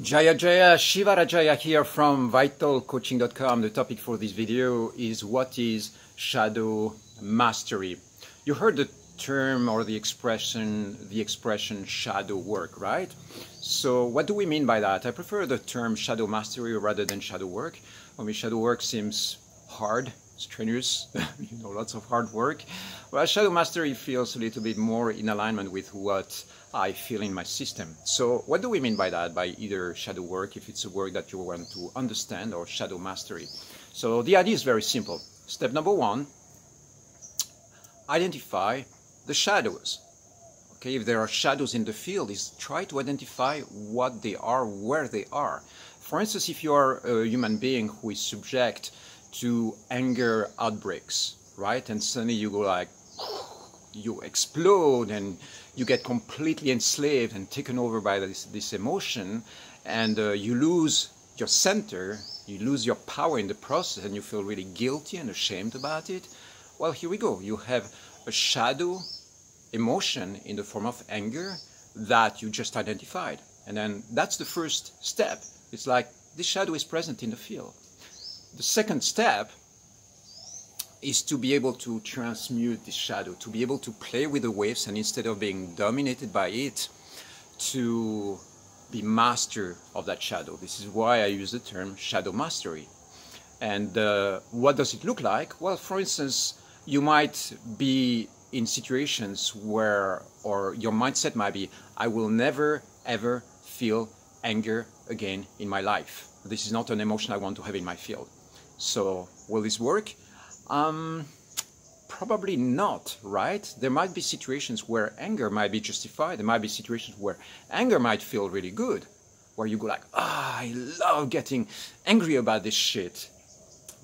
Jaya Jaya, Shivarajaya here from vitalcoaching.com. The topic for this video is what is shadow mastery. You heard the term or the expression shadow work, right? So what do we mean by that? I prefer the term shadow mastery rather than shadow work. I mean, shadow work seems hard, strenuous, lots of hard work. Well, shadow mastery feels a little bit more in alignment with what I feel in my system. So what do we mean by that? By either shadow work, if it's a work that you want to understand, or shadow mastery. So the idea is very simple. Step number one, identify the shadows. Okay, if there are shadows in the field, is try to identify what they are, where they are. For instance, if you are a human being who is subject to anger outbreaks, right? And suddenly you go like, you explode and you get completely enslaved and taken over by this emotion, and you lose your center, you lose your power in the process, and you feel really guilty and ashamed about it. Well, here we go. You have a shadow emotion in the form of anger that you just identified. And then that's the first step. It's like this shadow is present in the field. The second step is to be able to transmute this shadow, to be able to play with the waves, and instead of being dominated by it, to be master of that shadow. This is why I use the term shadow mastery. And what does it look like? Well, for instance, you might be in situations where, or your mindset might be, I will never ever feel anger again in my life. This is not an emotion I want to have in my field. So will this work? Probably not, right? There might be situations where anger might be justified. There might be situations where anger might feel really good, where you go like, I love getting angry about this shit.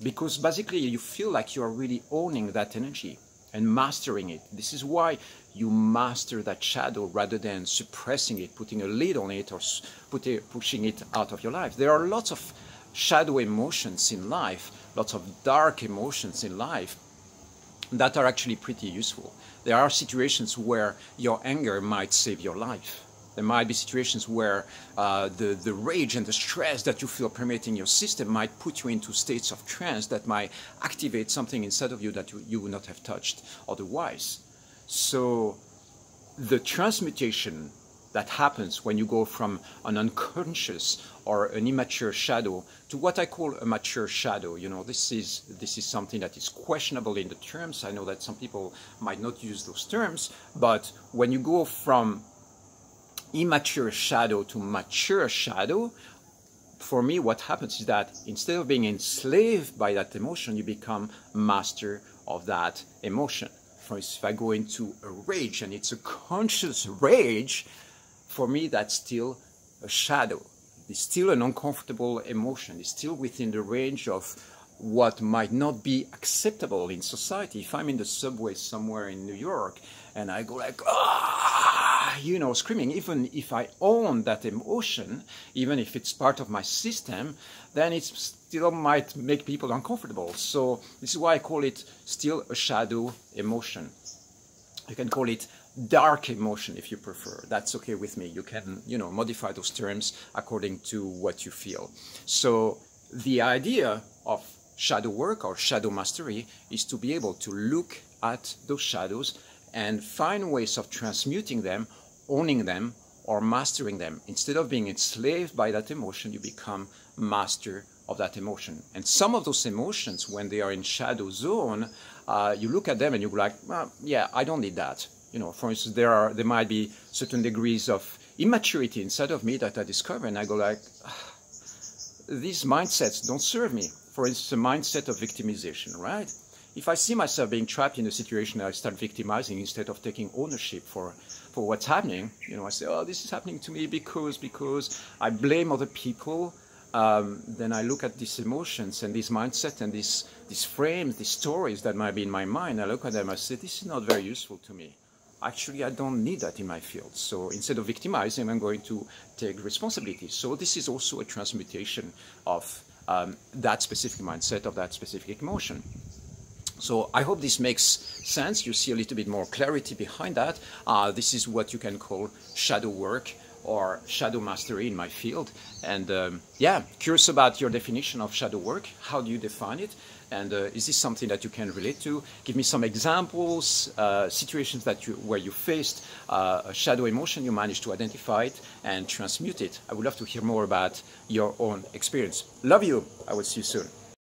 Because basically you feel like you're really owning that energy and mastering it. This is why you master that shadow rather than suppressing it, putting a lid on it, or pushing it out of your life. There are lots of shadow emotions in life, lots of dark emotions in life that are actually pretty useful. There are situations where your anger might save your life. There might be situations where the rage and the stress that you feel permeating your system might put you into states of trance that might activate something inside of you that you would not have touched otherwise. So the transmutation that happens when you go from an unconscious or an immature shadow to what I call a mature shadow. This is something that is questionable in the terms. I know that some people might not use those terms, but when you go from immature shadow to mature shadow, for me what happens is that instead of being enslaved by that emotion, you become master of that emotion. For instance, if I go into a rage and it's a conscious rage, for me that's still a shadow. It's still an uncomfortable emotion. It's still within the range of what might not be acceptable in society. If I'm in the subway somewhere in New York and I go like, screaming, even if I own that emotion, even if it's part of my system, then it still might make people uncomfortable. So this is why I call it still a shadow emotion. You can call it dark emotion if you prefer. That's okay with me. You can, modify those terms according to what you feel. So the idea of shadow work or shadow mastery is to be able to look at those shadows and find ways of transmuting them, owning them, or mastering them. Instead of being enslaved by that emotion, you become master of that emotion. And some of those emotions, when they are in shadow zone, you look at them and you go like, yeah, I don't need that. For instance, there might be certain degrees of immaturity inside of me that I discover, and I go like, these mindsets don't serve me. For instance, a mindset of victimization, right? If I see myself being trapped in a situation, I start victimizing instead of taking ownership for what's happening. I say, oh, this is happening to me because I blame other people. Then I look at these emotions and these mindsets and these frames, these stories that might be in my mind. I look at them, I say, this is not very useful to me. Actually, I don't need that in my field. So instead of victimizing, I'm going to take responsibility. So this is also a transmutation of that specific mindset, of that specific emotion. So I hope this makes sense. You see a little bit more clarity behind that. This is what you can call shadow work or shadow mastery in my field. And yeah, curious about your definition of shadow work. How do you define it? And is this something that you can relate to? Give me some examples, situations where you faced a shadow emotion, you managed to identify it and transmute it. I would love to hear more about your own experience. Love you. I will see you soon.